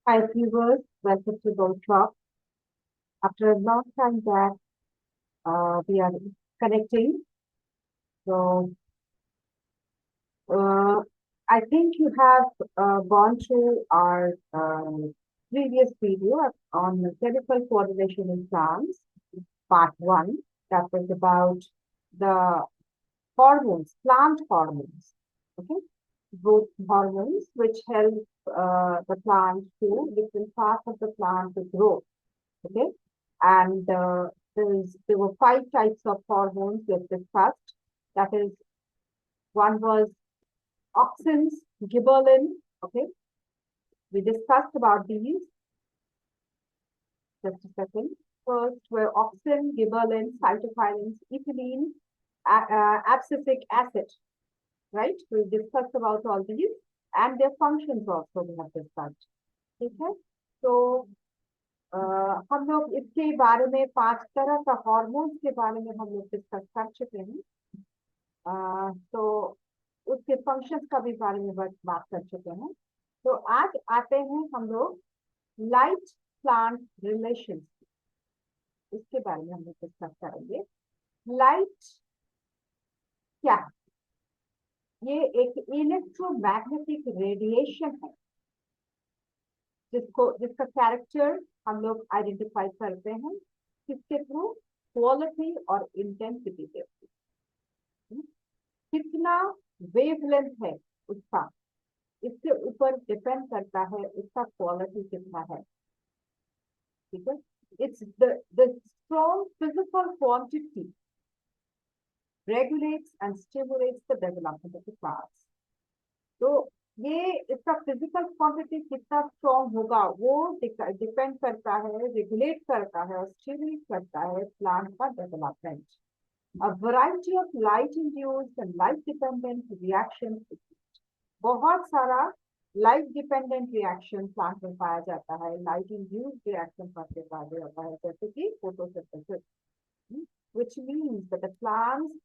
Hi viewers, welcome to Gold Talk. After a long time back, we are connecting. So uh, I think you have gone through our previous video on chemical coordination in plants, part one. That was about the hormones, plant hormones. Okay, growth hormones which help the plant to different parts of the plant to grow. Okay, and there were five types of hormones we've discussed. That is, one was auxins, gibberellin. Okay, we discussed about these. Just a second. First were auxin, gibberellin, cytokinins, ethylene, abscisic acid. Right? We discussed about all these and their functions also we have discussed. ठीक है? तो हम लोग इसके बारे में पांच तरह का हार्मोन्स के बारे में हम लोग डिस्कस कर चुके हैं। तो उसके फंक्शंस का भी बारे में बात कर चुके हैं। तो आज आते हैं हम लोग लाइट प्लांट रिलेशन, इसके बारे में हम लोग डिस्कस करेंगे। लाइट क्या है? ये एक इलेक्ट्रोमैग्नेटिक रेडिएशन है जिसका कैरेक्टर हम लोग आइडेंटिफाई करते हैं किसके थ्रू? क्वालिटी और इंटेंसिटी के थ्रू। कितना वेवलेंथ है उसका, इसके ऊपर डिपेंड करता है उसका क्वालिटी कितना है। ठीक है, it's the strong physical quantity regulates and stimulates the development of the plants. तो ये इसका फिजिकल क्वांटिटी कितना स्ट्रॉन्ग होगा वो डिपेंड करता है, रेगुलेट करता है और स्टिमुलेट करता है प्लांट का development. A variety of light induced and light dependent reactions, बहुत सारा लाइट डिपेंडेंट रिएक्शन प्लांट में पाया जाता है, लाइट इंड्यूस्ड रिएक्शन प्लांट में पाया जाता है, जैसे कि photosynthesis, which means that the plants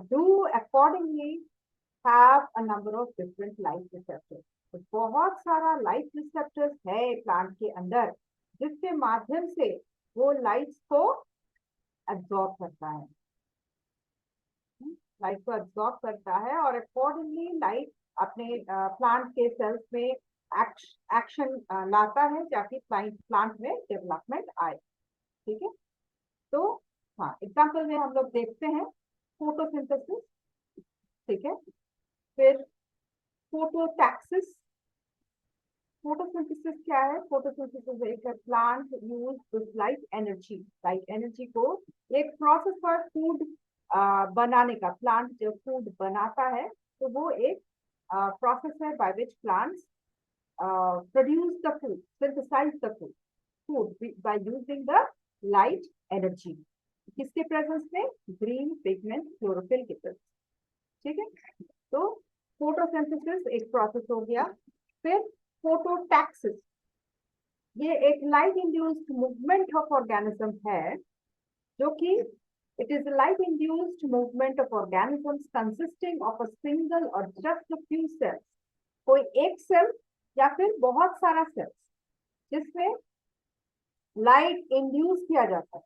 do accordingly have a number of different light receptors. तो बहुत सारा लाइट रिसेप्टर्स है प्लांट के अंदर जिसके माध्यम से वो लाइट्स को एब्जॉर्ब करता है, लाइट को एब्जॉर्ब करता है और अकॉर्डिंगली लाइट अपने प्लांट के सेल्स में एक्शन लाता है ताकि प्लांट में डेवलपमेंट आए। ठीक है, तो हाँ, एग्जाम्पल में हम लोग देखते हैं फोटोसिंथेसिस। ठीक है, फिर फोटोटैक्सिस। फोटोसिंथेसिस क्या है? फोटोसिंथेसिस एक plant use this light energy को एक प्रोसेस पर फूड बनाने का। प्लांट जब फूड बनाता है तो वो एक प्रोसेस है by which plants produce the food, synthesise the food by using the light energy. किसके प्रेजेंस में? ग्रीन पिगमेंट क्लोरोफिल के प्रेजेंस। ठीक है, तो फोटोसिंथेसिस एक प्रोसेस हो गया। फिर फोटोटैक्सिस, ये एक light induced movement of organism है जो कि it is light induced movement of organisms consisting of a single और जस्ट अ फ्यू सेल्स। कोई एक सेल या फिर बहुत सारा सेल्स जिसमें लाइट इंड्यूस किया जाता है,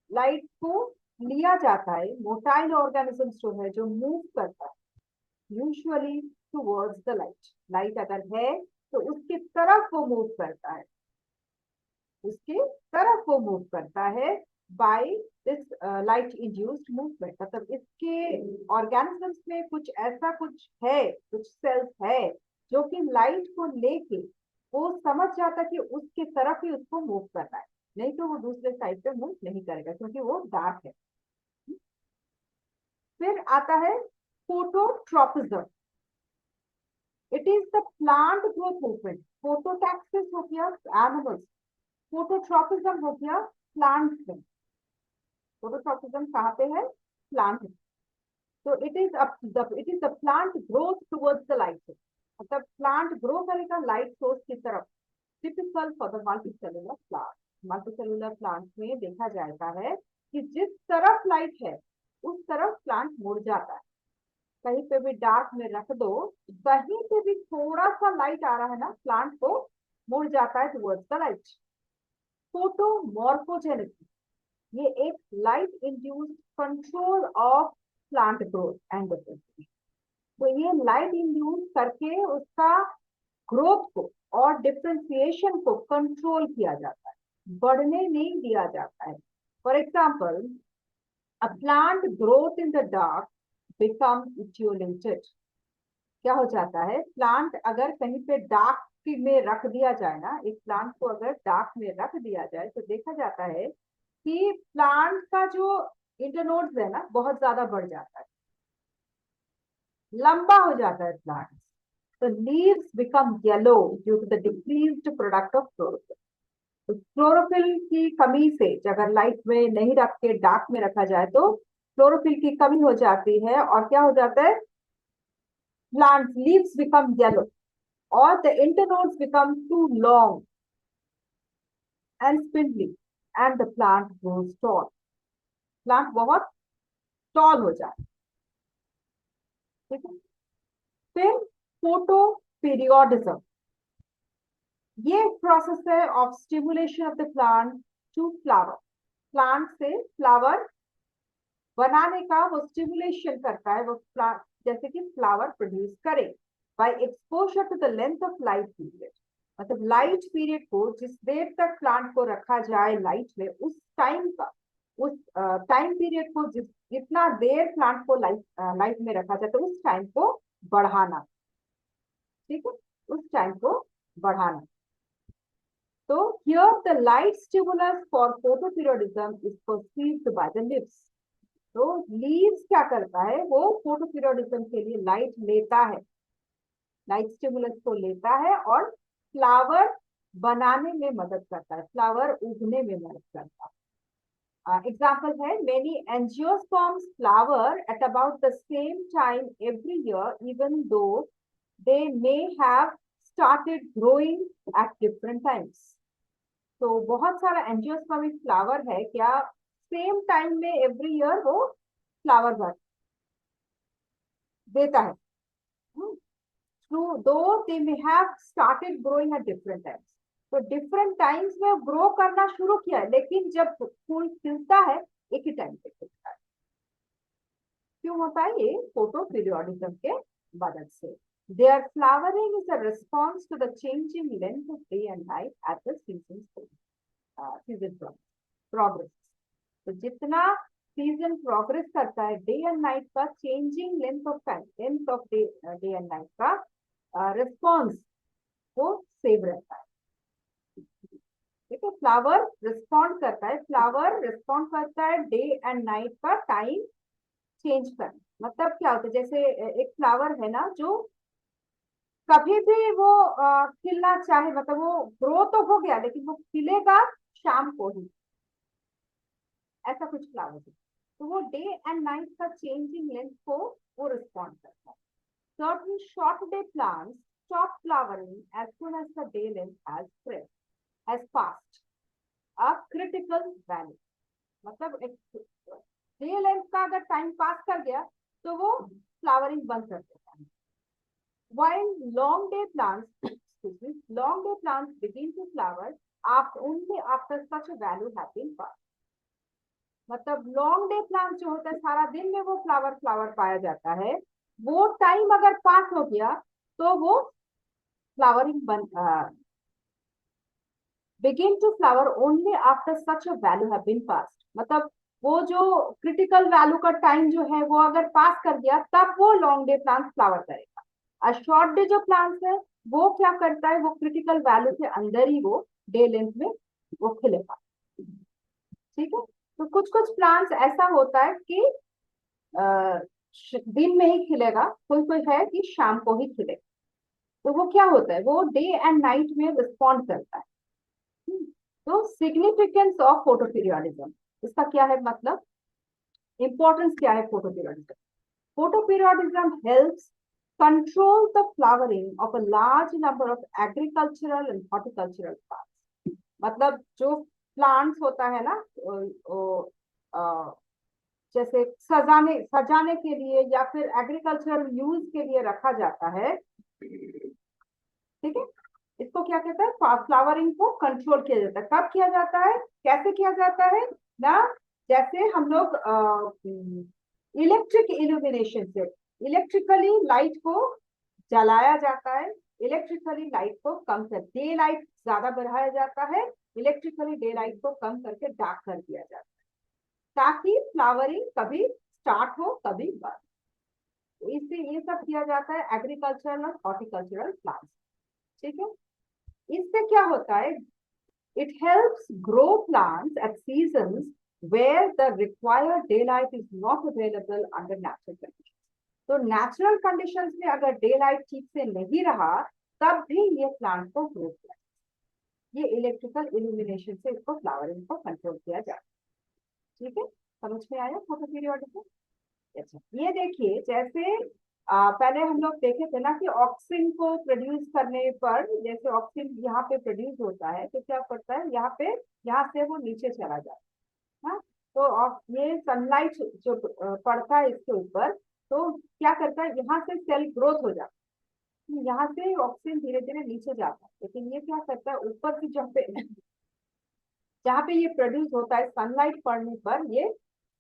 लाइट को लिया जाता है। मोटाइल ऑर्गेनिजम्स जो है जो मूव करता है usually towards the light. Light अगर है तो उसकी तरफ वो मूव करता है, उसकी तरफ वो मूव करता है by this light induced movement. मतलब इसके ऑर्गेनिजम्स में कुछ ऐसा कुछ है, कुछ सेल्स है जो कि लाइट को लेके वो समझ जाता है कि उसके तरफ ही उसको मूव करना है, नहीं तो वो दूसरे साइड पे मूव नहीं करेगा क्योंकि वो डार्क है। फिर आता है phototropism. It is the plant growth movement. Phototaxis हो गया एनिमल्स, फोटोट्रोपिज्म हो गया प्लांट में। फोटोट्रोपिज्म कहाँ पे है? प्लांट में। तो it is the plant growth towards the light. मतलब प्लांट ग्रो करेगा लाइट सोर्स की तरफ। Typical for the multicellular plant. Multicellular plant में देखा जाता है कि जिस तरफ लाइट है उस तरफ प्लांट मुड़ जाता है। कहीं पे भी डार्क में रख दो, कहीं पे भी थोड़ा सा लाइट आ रहा है ना, प्लांट को मुड़ जाता है टुवर्ड्स द लाइट। फोटोमॉर्फोजेनेसिस, ये एक light induced control of plant growth and development. तो ये लाइट इंड्यूस करके उसका ग्रोथ को और डिफ्रेंसिएशन को कंट्रोल किया जाता है, बढ़ने नहीं दिया जाता है। For example, a plant growth in the dark become etiolated. क्या हो जाता है, प्लांट अगर कहीं पे डार्क में रख दिया जाए ना, एक प्लांट को अगर डार्क में रख दिया जाए तो देखा जाता है कि प्लांट का जो इंटरनोड्स है ना बहुत ज्यादा बढ़ जाता है, लंबा हो जाता है प्लांट। तो leaves become yellow due to the decreased product of chlorophyll. तो क्लोरोफिल की कमी से, अगर लाइट में नहीं रख के डार्क में रखा जाए तो क्लोरोफिल की कमी हो जाती है और क्या हो जाता है, प्लांट लीव्स बिकम येलो और the internodes become too long and spindly and the plant grows tall। Plant बहुत टॉल हो जाए, ठीक है। फिर फोटो पीरियोडिज्म, ये प्रोसेस है of stimulation of the plant to flower. Plant से फ्लावर बनाने का वो स्टिमुलेशन करता है, वो प्लांट जैसे कि फ्लावर प्रोड्यूस करे by exposure to the length of light period. मतलब लाइट पीरियड को, जिस देर तक प्लांट को रखा जाए लाइट में, उस टाइम का, उस टाइम पीरियड को, जितना देर प्लांट को लाइट में रखा जाए तो उस टाइम को बढ़ाना, ठीक है, उस टाइम को बढ़ाना। तो here the light stimulus for photoperiodism is perceived by the leaves। तो लीव्स क्या करता है, वो फोटोपीरियोडिज्म के लिए लाइट लेता है, लाइट स्टिमुलस को लेता है और फ्लावर बनाने में मदद करता है, फ्लावर उगने में मदद करता है। एग्जाम्पल है, many angiosperms flower at about the same time every year even though they may have started growing at different times. तो बहुत सारा एंजियोस्पर्मिक फ्लावर है, क्या सेम टाइम में एवरी ईयर वो फ्लावर भर देता है, though they may have started growing at different times. तो डिफरेंट टाइम्स में ग्रो करना शुरू किया है, लेकिन जब फूल खिलता है एक ही टाइम पे खिलता है। क्यों होता है ये, फोटो पीरियोडिज्म के मदद से। Their flowering is a response to the changing length of day and night at the season progress। तो जितना सीजन प्रोग्रेस करता है, डे एंड नाइट का changing length of time, length of day and night का response वो save रहता है, ठीक है। फ्लावर रिस्पॉन्ड करता है, फ्लावर रिस्पॉन्ड करता है डे एंड नाइट का टाइम चेंज करना। मतलब क्या होता है, जैसे एक फ्लावर है ना जो कभी भी वो खिलना चाहे, मतलब वो ग्रो तो हो गया लेकिन वो खिलेगा शाम को ही, ऐसा कुछ फ्लावर है। तो वो डे एंड नाइट का चेंजिंग लेंथ को वो रिस्पॉन्ड करता है। Certain short day plants stop flowering as soon as the day length has passed a critical value। मतलब डे लेंथ का अगर टाइम पास कर गया तो वो फ्लावरिंग बंद कर देता है। While long day plants, excuse me, long day plants begin to flower only after such a value has been passed। मतलब लॉन्ग डे प्लांट जो होता है, सारा दिन में वो फ्लावर पाया जाता है, वो टाइम अगर पास हो गया तो वो flowering begin to flower only after such a value have been passed. मतलब वो जो क्रिटिकल वैल्यू का टाइम जो है वो अगर पास कर गया तब वो लॉन्ग डे प्लांट फ्लावर करेगा। और शॉर्ट डे जो प्लांट्स है वो क्या करता है, वो क्रिटिकल वैल्यू के अंदर ही वो डे लेंथ में वो खिलेगा, ठीक है। तो कुछ कुछ प्लांट्स ऐसा होता है कि दिन में ही खिलेगा, कोई कोई है कि शाम को ही खिलेगा। तो वो क्या होता है, वो डे एंड नाइट में रिस्पॉन्ड करता है। तो सिग्निफिकेंस ऑफ फोटोपीरियोडिज्म, इसका क्या है मतलब, इंपॉर्टेंस क्या है photoperiodism. Photoperiodism helps control the flowering of a large number of agricultural and horticultural plants। मतलब जो प्लांट्स होता है ना, जैसे सजाने के लिए या फिर एग्रीकल्चरल यूज के लिए रखा जाता है, ठीक है, इसको क्या क्या कहता है, फ्लावरिंग को कंट्रोल किया जाता है। कब किया जाता है, कैसे किया जाता है ना, जैसे हम लोग इलेक्ट्रिक इल्यूमिनेशन से, इलेक्ट्रिकली लाइट को जलाया जाता है, इलेक्ट्रिकली लाइट को कम कर, डे लाइट ज्यादा बढ़ाया जाता है, इलेक्ट्रिकली डे लाइट को कम करके डार्क कर दिया जाता है, ताकि फ्लावरिंग कभी स्टार्ट हो कभी बंद। तो इससे ये सब किया जाता है एग्रीकल्चरल और हॉर्टिकल्चरल प्लांट्स। ठीक है, इससे क्या होता है, it helps grow plants at seasons where the required daylight is not available under natural conditions. तो नेचुरल कंडीशंस में अगर डे लाइट ठीक से नहीं रहा तब भी ये प्लांट को ग्रो किया, ये इलेक्ट्रिकल इल्यूमिनेशन से इसको फ्लावरिंग को कंट्रोल किया जाता है। ठीक है, समझ में आया फोटो पीरियोडिक? अच्छा, ये देखिए जैसे पहले हम लोग देखे थे ना कि ऑक्सिन को प्रोड्यूस करने पर, जैसे ऑक्सिन यहाँ पे प्रोड्यूस होता है तो क्या करता है, यहाँ पे, यहाँ से वो नीचे चला जाता है। हाँ, तो ये सनलाइट जो पड़ता है इसके ऊपर, तो क्या करता है, यहाँ से सेल ग्रोथ हो जाता है, यहाँ से ऑक्सीजन धीरे धीरे नीचे जाता है, लेकिन ये क्या करता है, ऊपर की जहाँ पे ये प्रोड्यूस होता है सनलाइट पड़ने पर ये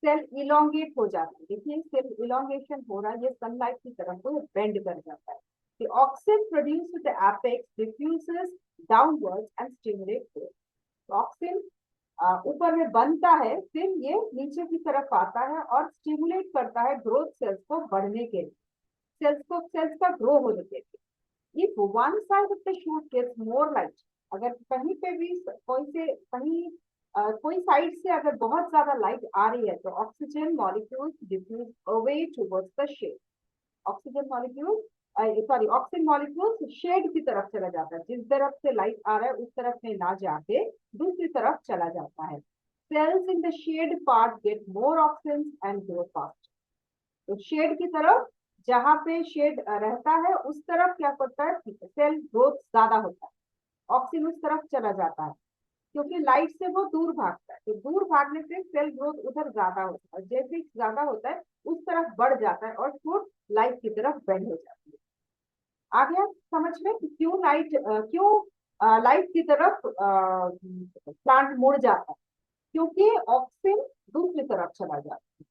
सेल इलोंगेट हो जाता है। देखिए सेल इलोंगेशन हो रहा है, ये सनलाइट की तरफ को बेंड कर जाता है। The oxygen produced at the apex diffuses downwards and stimulates growth. Oxygen ऊपर में बनता है, फिर ये नीचे की तरफ आता है और स्टिमुलेट करता है ग्रोथ सेल्स को बढ़ने के लिए, सेल्स का ग्रो होने के लिए। If one side of the shoot gets more light, अगर कहीं पे भी कोई साइड से अगर बहुत ज्यादा लाइट आ रही है तो oxygen molecules diffuse away towards the shade, oxygen molecule sorry oxygen molecules shade की तरफ चला जाता है, जिस तरफ से लाइट आ रहा है उस तरफ में ना जाके दूसरी तरफ चला जाता है। Cells in the shade part get more oxygen and grow fast. तो शेड की तरफ, जहां पे शेड रहता है उस तरफ क्या करता है, सेल ग्रोथ ज्यादा होता है, ऑक्सीजन उस तरफ चला जाता है, क्योंकि लाइट से वो दूर भागता है, तो दूर भागने से सेल ग्रोथ उधर ज्यादा होता है, जैसे ज्यादा होता है उस तरफ बढ़ जाता है और शूट लाइट की तरफ बेंड हो जाती है। आ गया समझ में कि क्यों लाइट की तरफ प्लांट मुड़ जाता है, क्योंकि ऑक्सीजन दूसरी तरफ चला जाता है,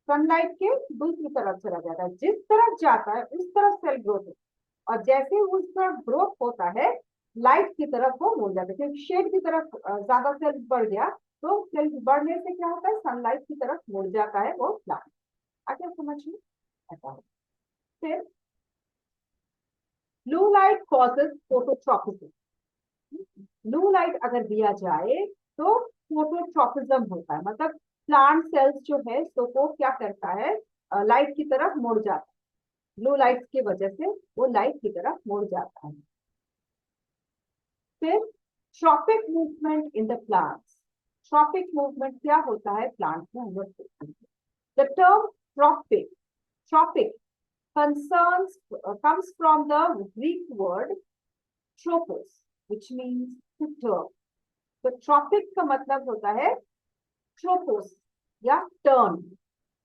सनलाइट के दूसरी तरफ चला जाता है, जिस तरफ जाता है उस तरफ सेल ग्रोथ होता है, और जैसे उस तरफ ग्रोथ होता है लाइट की तरफ वो मुड़ जाता है, क्योंकि शेड की तरफ ज्यादा सेल्स बढ़ गया, तो सेल्स बढ़ने से क्या होता है, सनलाइट की तरफ मुड़ जाता है वो प्लांट। आगे समझ में आता है। फिर blue light causes phototropism, blue light अगर दिया जाए तो फोटोट्रॉपिज्म होता है, मतलब प्लांट सेल्स जो है तो वो क्या करता है, लाइट की तरफ मुड़ जाता है, ब्लू लाइट की वजह से वो लाइट की तरफ मुड़ जाता है। फिर tropic movement in the plants, tropic movement क्या होता है प्लांट में, हम लोग देखते हैं। The term tropic concerns comes from the Greek word tropos, which means to turn. तो ट्रॉपिक का मतलब होता है ट्रोपोस या टर्न,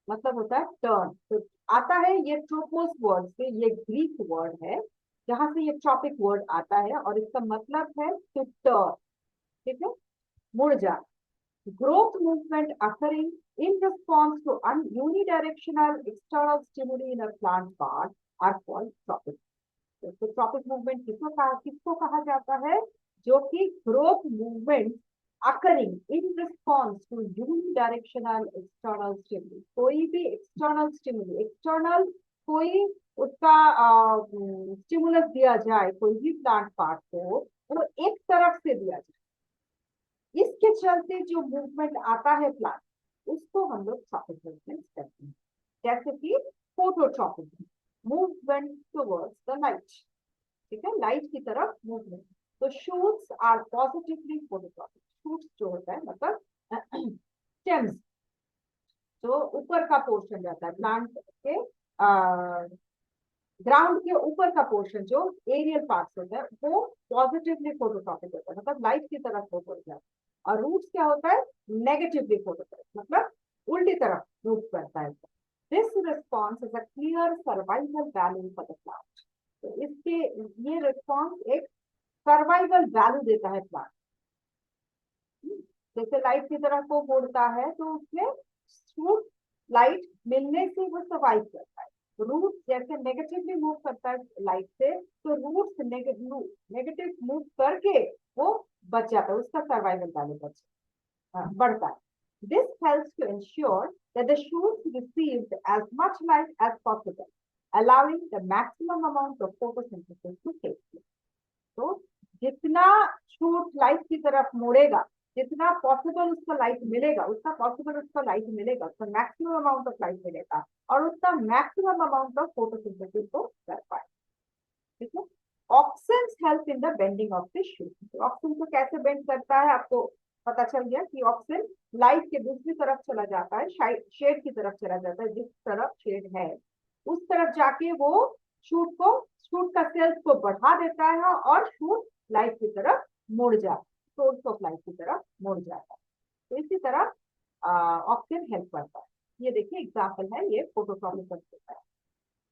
मतलब होता है टर्न, तो आता है ये ट्रोपोस वर्ड से, ये ग्रीक वर्ड है जहां से ये ट्रॉपिक वर्ड आता है, और इसका मतलब है टू टर्न। ठीक है, मुड़ जा। Growth movement occurring in response to unidirectional external stimuli in a plant part are called tropic. तो ट्रॉपिक मूवमेंट किसको कहा जाता है, जो कि growth movement occurring in response to unidirectional external stimuli, कोई भी एक्सटर्नल स्टिमुली, एक्सटर्नल कोई उसका स्टिमुलस दिया जाए कोई भी प्लांट पार्ट को, वो एक तरफ से दिया जाए, इसके चलते जो मूवमेंट आता है प्लांट, उसको हम लोग ट्रॉपिक मूवमेंट कहते हैं। जैसे कि phototropic, movement towards the light, ठीक है, लाइट की तरफ मूवमेंट। तो shoots are positively phototropic, shoots जो होता है मतलब स्टेम्स, जो ऊपर का पोर्शन रहता है प्लांट के, ग्राउंड के ऊपर का पोर्शन जो एरियल पार्ट्स होता है वो पॉजिटिवली फोटोट्रॉपिक होता है, मतलब लाइट की तरफ फोटो जाता है, और रूट्स क्या होता है, नेगेटिवली फोटोट्रॉपिक, मतलब उल्टी तरफ मूव करता है। This response is a clear survival value for the plant. तो इसके ये रिस्पॉन्स एक सर्वाइवल वैल्यू देता है प्लांट। जैसे लाइट की तरफ वो मुड़ता है तो उसमें शूट लाइट मिलने से वो सर्वाइव करता है। रूट जैसे नेगेटिवली मूव करता है लाइट से, तो रूट्स नेगेटिव मूव करके वो बच जाता है, उसका सर्वाइवल वैल्यू बढ़ता है। This helps to ensure that the shoots received as much light as possible, allowing the maximum amount of photosynthesis to take place. तो जितना शूट लाइट की तरफ मुड़ेगा, जितना पॉसिबल उसको लाइट मिलेगा, उसका पॉसिबल उसको लाइट मिलेगा, उसका मैक्सिमम अमाउंट ऑफ लाइट मिलेगा और उसका मैक्सिमम अमाउंट ऑफ फोटोसिंथेसिस को कर पाए। ठीक है। Auxins help in the bending of the shoot. Auxin को कैसे बेंड करता है आपको पता चल गया कि ऑक्सिन लाइट के दूसरी तरफ चला जाता है, शेड की तरफ चला जाता है, जिस तरफ शेड है उस तरफ जाके वो शूट का सेल्स को बढ़ा देता है और शूट लाइट की तरफ मुड़ जाता है, सोर्स ऑफ लाइट की तरफ मुड़ जाता है। तो इसी तरह ऑक्सिन हेल्प करता है। ये देखिए एग्जाम्पल है, ये फोटोट्रॉपिक है।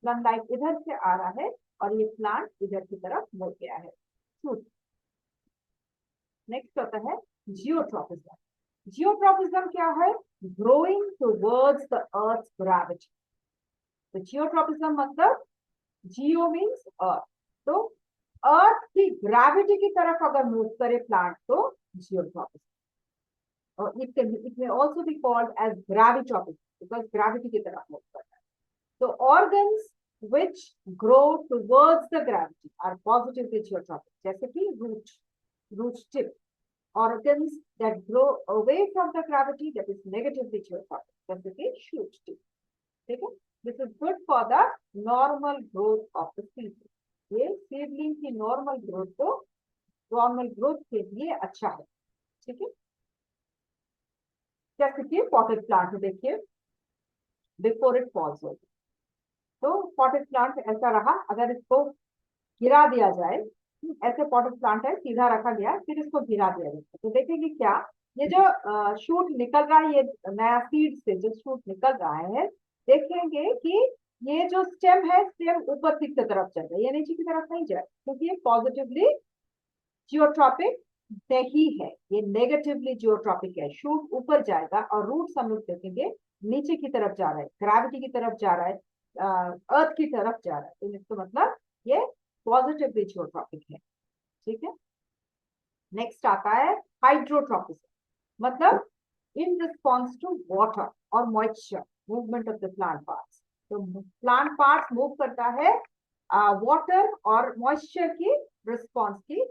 सनलाइट इधर से आ रहा है और ये प्लांट इधर की तरफ मुड़ गया है। नेक्स्ट होता है जियोट्रॉपिज्म। जियोट्रॉपिज्म क्या है? Growing towards the earth gravity. तो जियोट्रॉपिज्म मतलब जियो मीन्स अर्थ, तो अर्थ की ग्रेविटी की तरफ अगर मूव करे प्लांट तो जियोट्रॉपिज्म। और it may also be called as gravitropism because gravity की तरफ मूव करता है। So organs which grow towards the gravity are positively geotropic, जैसे कि root tip. Organs that grow away from the gravity, that is negatively geotropic, जैसे कि shoot tip. ठीक है? This is good for the normal growth of the seed. ये seedling की normal growth के लिए अच्छा है। ठीक है? जैसे कि potted plant देखिए, before it falls over. तो पॉटेड प्लांट ऐसा रहा, अगर इसको गिरा दिया जाए, ऐसे पॉटेड प्लांट है सीधा रखा गया, फिर इसको गिरा दिया जाए तो देखेंगे क्या, ये जो शूट निकल रहा है, ये नया सीड से जो शूट निकल रहा है, देखेंगे कि ये जो स्टेम है, स्टेम ऊपर की तरफ चल रहा है, ये नीचे की तरफ नहीं जाए, क्योंकि ये पॉजिटिवली जियोट्रॉपिक नहीं है, ये नेगेटिवली जियोट्रॉपिक है। शूट ऊपर जाएगा और रूट हम लोग देखेंगे नीचे की तरफ जा रहा है, ग्रेविटी की तरफ जा रहा है, अर्थ की तरफ जा रहा है, तो इसका मतलब ये पॉजिटिवली जियोट्रॉपिक है। ठीक है। नेक्स्ट आता है हाइड्रोट्रॉपिज्म, मतलब इन रिस्पॉन्स टू वाटर और moisture movement of the plant parts. तो प्लांट पार्ट्स मूव करता है वाटर और मॉइस्चर की रिस्पॉन्स की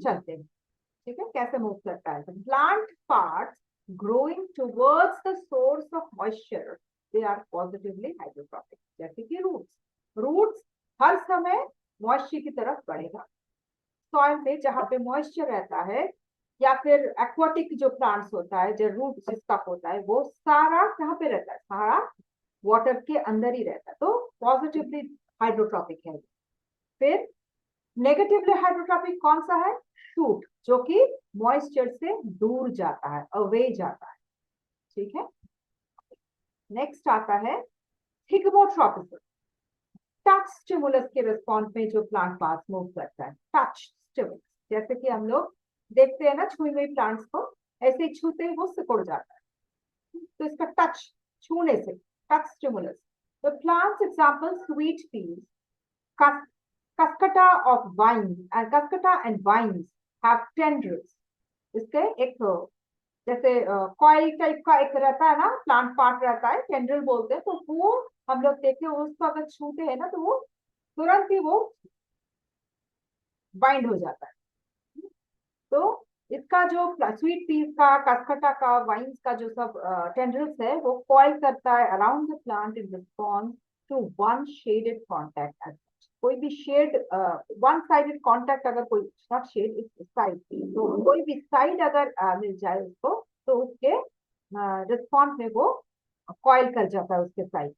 चलते हैं। ठीक है, कैसे मूव करता है? Plant parts growing towards the source of moisture, they are positively hydrotropic, जैसे कि रूट्स हर समय मॉइस्चर की तरफ बढ़ेगा। सॉइल में जहां पे मॉइस्चर रहता है, या फिर एक्वाटिक जो प्लांट्स होता है, जो रूट जिसका होता है, वो सारा कहाँ पे रहता है? सारा वाटर के अंदर ही रहता है, तो पॉजिटिवली हाइड्रोट्रॉपिक है। फिर नेगेटिवली हाइड्रोट्रॉपिक कौन सा है? शूट, जो कि मॉइस्चर से दूर जाता है, अवे जाता है। ठीक है। नेक्स्ट आता है हिग्मोट्रॉपिज्म। टच स्टिमुलस के रिस्पॉन्स में जो प्लांट पास मूव करता है, टच स्टिमुलस, जैसे कि हम लोग देखते हैं ना छुई हुई प्लांट्स को, ऐसे ही छूते ही वो सिकुड़ जाता है, तो इसका टच, छूने से touch stimulus. The plants example sweet peas, cuscuta of vine, and cuscuta and vines have tendrils. इसके एक जैसे कॉइल टाइप का एक रहता है ना, प्लांट पार्ट रहता है, टेंड्रिल बोलते हैं, तो वो हम लोग देखते हैं, उसको अगर छूते हैं ना तो वो तुरंत ही वो बाइंड हो जाता है। तो इसका जो स्वीट पीस का, कस्कटा का, वाइन्स का जो सब टेंड्रिल्स है, वो कॉइल करता है around the plant in response to one shaded contact. कोई भी शेड, वन साइडेड कॉन्टैक्ट, अगर कोई, नॉट शेड, इट्स साइड, तो कोई भी साइड अगर मिल जाए उसको, तो उसके रिस्पॉन्स में वो कॉइल कर जाता है उसके साइड,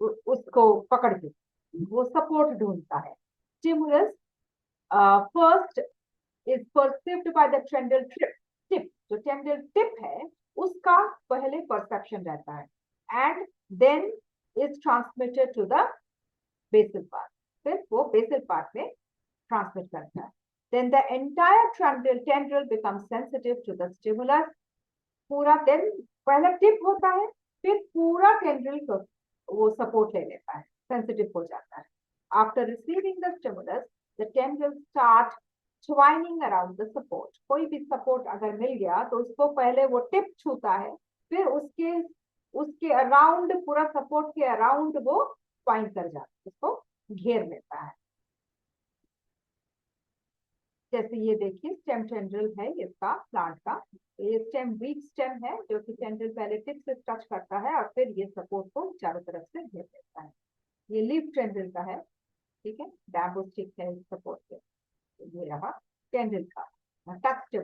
उसको पकड़ के वो सपोर्ट ढूंढता है। Stimulus first is perceived by the tendril tip, जो टेंड्रिल टिप है उसका पहले परसेप्शन रहता है, and then is transmitted to the basal part, फिर वो बेसल पार्ट में ट्रांसमिट करता है। then the entire tendril becomes sensitive to the stimulus. पूरा then पहला टिप होता है, फिर पूरा टेंड्रिल को वो सपोर्ट ले लेता है, सेंसिटिव हो जाता है. After receiving the stimulus, the tendrils start twining around the support. कोई भी सपोर्ट अगर मिल गया तो उसको पहले वो टिप छूता है, फिर उसके उसके अराउंड, पूरा सपोर्ट के अराउंड वो ट्वाइन कर जाता है, उसको घेर लेता है. जैसे ये देखिए स्टेम टेंड्रिल है इसका प्लांट का. ये स्टेम वीक स्टेम है जो कि टेंड्रिल पहले टिप से टच करता है और फिर ये सपोर्ट को चारों तरफ से घेर लेता है. ये लीफ टेंड्रिल का है, ठीक है, बैम्बू स्टिक है सपोर्ट के. ये रहा टेंड्रिल का टच.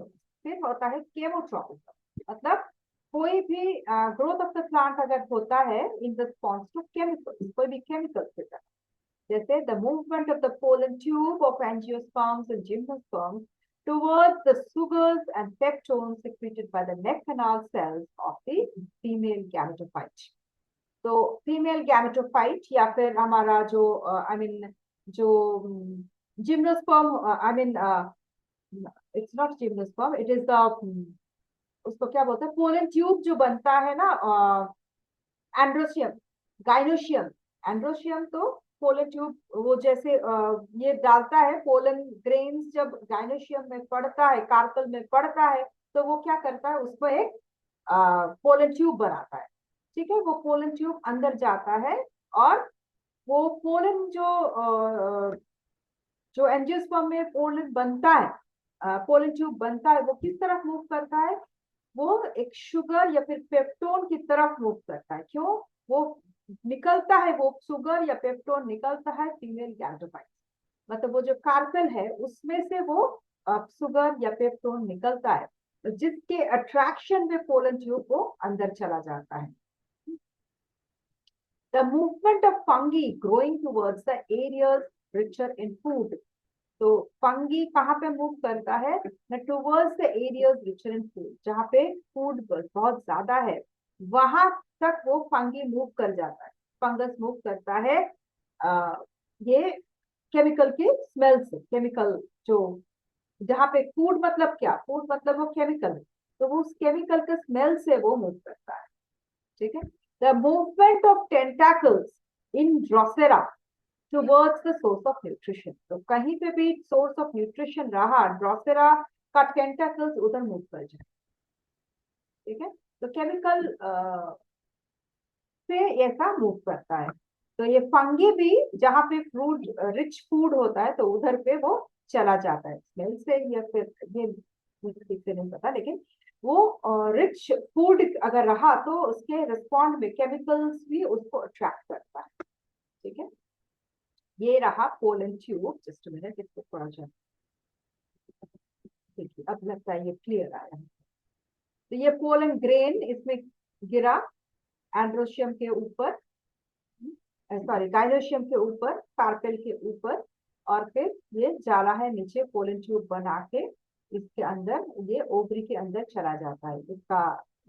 फिर होता है केमोट्रॉपिज्म, मतलब कोई भी ग्रोथ ऑफ द प्लांट अगर होता है इन रिस्पॉन्स टू केमिकल, कोई भी केमिकल से, जैसे the movement of the pollen tube of angiosperms and gymnosperms towards the sugars and peptones secreted by the neck canal cells of the female gametophyte. तो female gametophyte या फिर हमारा जो I mean जो gymnosperm, I mean it's not gymnosperm, it is the, उसको क्या बोलते हैं, पोलन ट्यूब जो बनता है ना, एंड्रोशियम, गाइनोशियम. एंड्रोशियम तो पोलन ट्यूब, वो जैसे ये डालता है पोलन ग्रेन्स, जब गाइनोशियम में पड़ता है, कार्पल में पड़ता है, तो वो क्या करता है, उसको एक पोलन ट्यूब बनाता है. ठीक है, वो पोलन ट्यूब अंदर जाता है और वो पोलन जो एंजियोस्पर्म में पोलन बनता है, पोलन ट्यूब बनता है, वो किस तरफ मूव करता है, वो एक शुगर या फिर पेप्टोन की तरफ मूव करता है. क्यों? वो निकलता है, वो शुगर या पेप्टोन निकलता है फीमेल गैमेटोफाइट, मतलब वो जो कार्पेल है उसमें से वो शुगर या पेप्टोन निकलता है, जिसके अट्रैक्शन में पोलन ट्यूब को अंदर चला जाता है. The movement of fungi growing towards the areas richer in food. तो फंगी कहाँ पे मूव करता है, towards the areas richer in food, जहाँ पे फूड बहुत ज्यादा है वहां तक वो फंगी मूव कर जाता है. फंगस मूव करता है ये केमिकल के स्मेल से. केमिकल जो, जहाँ पे फूड मतलब क्या, फूड मतलब वो केमिकल है, तो वो उस केमिकल के स्मेल से वो मूव करता है. ठीक है. The movement of tentacles in Drosera towards the source of nutrition. तो कहीं पे भी source of nutrition रहा, ड्रोसेरा का टेंटाकल्स उधर मूव कर जाए. ठीक है, तो केमिकल से ऐसा मूव करता है. तो ये फंगी भी जहाँ पे फ्रूट रिच फूड होता है तो उधर पे वो चला जाता है स्मेल से, या फिर ये मुझे ठीक से नहीं पता, लेकिन वो रिच फूड अगर रहा तो उसके रिस्पॉन्ड में केमिकल्स भी उसको अट्रैक्ट करता है. ठीक है, ये रहा पोलन ट्यूब. जस्ट मिनट, इसको थोड़ा सा देखिए, अब लगता है ये क्लियर आया है. तो ये पोलन ग्रेन इसमें गिरा एंड्रोशियम के ऊपर, सॉरी गाइनोशियम के ऊपर, कार्पेल के ऊपर, और फिर ये जाला है नीचे पोलन ट्यूब बना के इसके अंदर, ये ओवरी के अंदर चला जाता है. इसका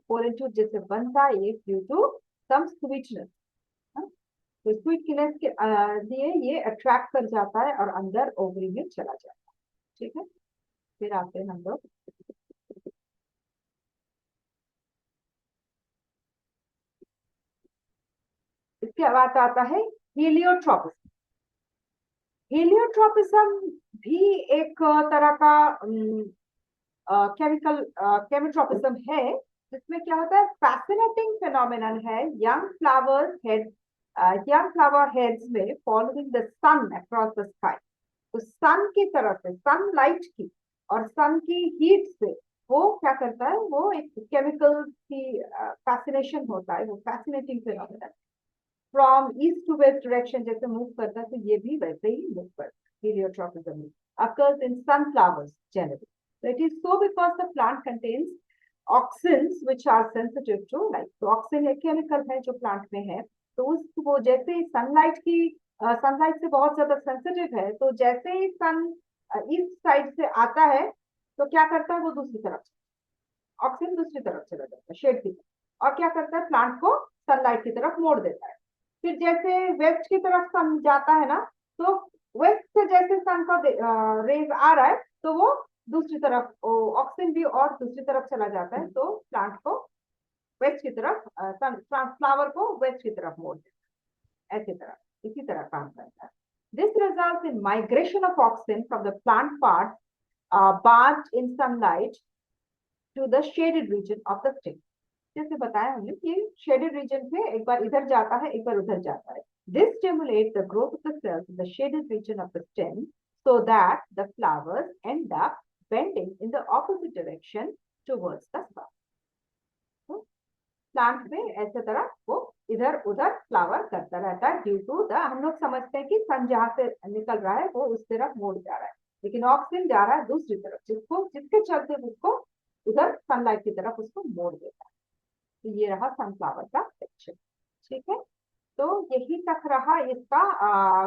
पोलन ट्यूब जैसे बनता है ये ड्यू टू सम स्वीटनेस, तो स्वीटनेस के लिए ये अट्रैक्ट कर जाता है और अंदर ओवरी में चला जाता है. ठीक है, फिर आते हैं हम लोग, इसके बाद आता है हीलियोट्रोपिज्म. हीलियोट्रोपिज्म भी एक तरह का केमिकल केमिट्रोपिज्म है, जिसमें क्या होता है, फैसिनेटिंग फेनोमेनन है. Young flowers head, young flower heads में following the sun across the sky. तो सन की तरफ से, सनलाइट की और सन की हीट से वो क्या करता है, वो एक केमिकल की फैसिनेशन होता है, वो fascinating phenomenon from east to west direction जैसे मूव करता है, तो ये भी वैसे ही मूव करता है. हीलियोट्रोपिज्म occurs in sunflowers generally. So it is so because the plant contains auxins which are sensitive to light. तो ऑक्सिन एक केमिकल है जो प्लांट में है, तो उस वो जैसे ही सनलाइट की सनलाइट से बहुत ज्यादा सेंसिटिव है, तो जैसे ही सन ईस्ट साइड से आता है तो क्या करता है, वो दूसरी तरफ, ऑक्सीजन दूसरी तरफ चला जाता है शेड की तरफ, और क्या करता है, प्लांट को सनलाइट की तरफ मोड़ देता है. फिर जैसे वेस्ट की तरफ सन जाता है ना, तो वेस्ट से जैसे सन का रेज आ रहा है तो वो दूसरी तरफ ऑक्सीजन भी और दूसरी तरफ चला जाता है, तो प्लांट को वेस्ट की तरफ, फ्लावर को वेस्ट की तरफ मोड़ देता है, ऐसी तरह, इसी तरह काम करता है। This result in migration of oxygen from the plant part bathed in sunlight to the shaded region of the stem। जैसे बताया हमने कि शेडेड रीजन पे एक बार इधर जाता है, एक बार उधर जाता है। This stimulate the growth of the cells in the shaded region of the stem so that the flowers end up bending in the opposite direction towards the sun। तो प्लांट में ऐसे तरह वो इधर उधर फ्लावर करता रहता है ड्यू टू द, हम लोग समझते हैं कि सन जहां से निकल रहा है वो उस तरफ मुड़ जा रहा है, लेकिन ऑक्सीजन जा रहा है दूसरी तरफ, जिसको जिसके चलते उसको उधर सनलाइट की तरफ उसको मोड़ देता है। तो ये रहा सनफ्लावर का सेक्शन। ठीक है, तो यही तक रहा इसका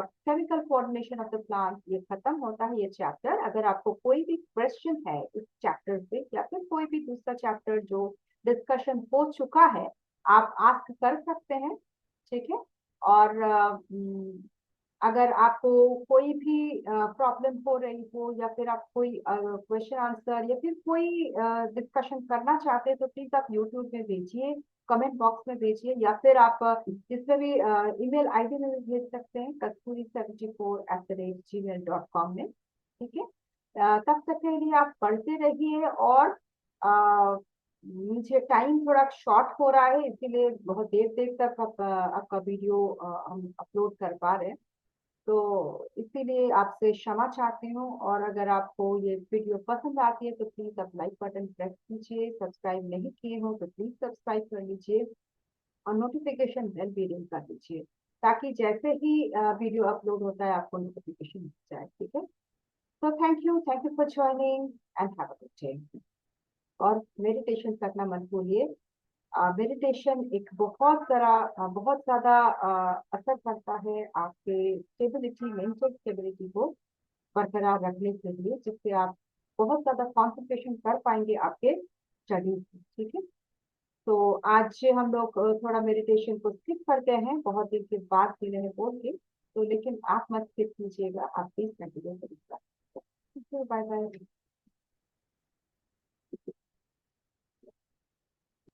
chemical coordination of the plant. ये खत्म होता है ये चैप्टर। अगर आपको कोई भी क्वेश्चन है इस चैप्टर से या फिर कोई भी दूसरा चैप्टर जो डिस्कशन हो चुका है, आप आस्क कर सकते हैं। ठीक है, और अगर आपको कोई भी प्रॉब्लम हो रही हो या फिर आप कोई क्वेश्चन आंसर या फिर कोई डिस्कशन करना चाहते हैं तो प्लीज आप यूट्यूब में भेजिए, कमेंट बॉक्स में भेजिए, या फिर आप जिसमें भी ईमेल आईडी में भी भेज सकते हैं, kasturi74@gmail.com में। ठीक है, तब तक के लिए आप पढ़ते रहिए, और मुझे टाइम थोड़ा शॉर्ट हो रहा है इसीलिए बहुत देर देर तक आपका वीडियो हम अपलोड कर पा रहे हैं, तो इसीलिए आपसे क्षमा चाहती हूँ। और अगर आपको ये वीडियो पसंद आती है तो प्लीज आप लाइक बटन प्रेस कीजिए, सब्सक्राइब नहीं किए हो तो प्लीज सब्सक्राइब कर लीजिए और नोटिफिकेशन बेल भी रिंग कर दीजिए, ताकि जैसे ही वीडियो अपलोड होता है आपको नोटिफिकेशन मिल जाए। ठीक है, तो thank you for joining and have a good day. और मेडिटेशन करना मत भूलिए। मेडिटेशन एक बहुत ज्यादा असर करता है आपके स्टेबिलिटी, मेंटल स्टेबिलिटी को बरकरार रखने के लिए, जिससे आप बहुत ज्यादा कंसंट्रेशन कर पाएंगे आपके स्टडीज में। ठीक है, तो आज हम लोग थोड़ा मेडिटेशन को स्किप करते हैं, बहुत दिन के बाद मिले हैं बोल के, तो लेकिन आप मत स्किप कीजिएगा, आप प्लीज कंटिन्यू करिएगा। Bye bye.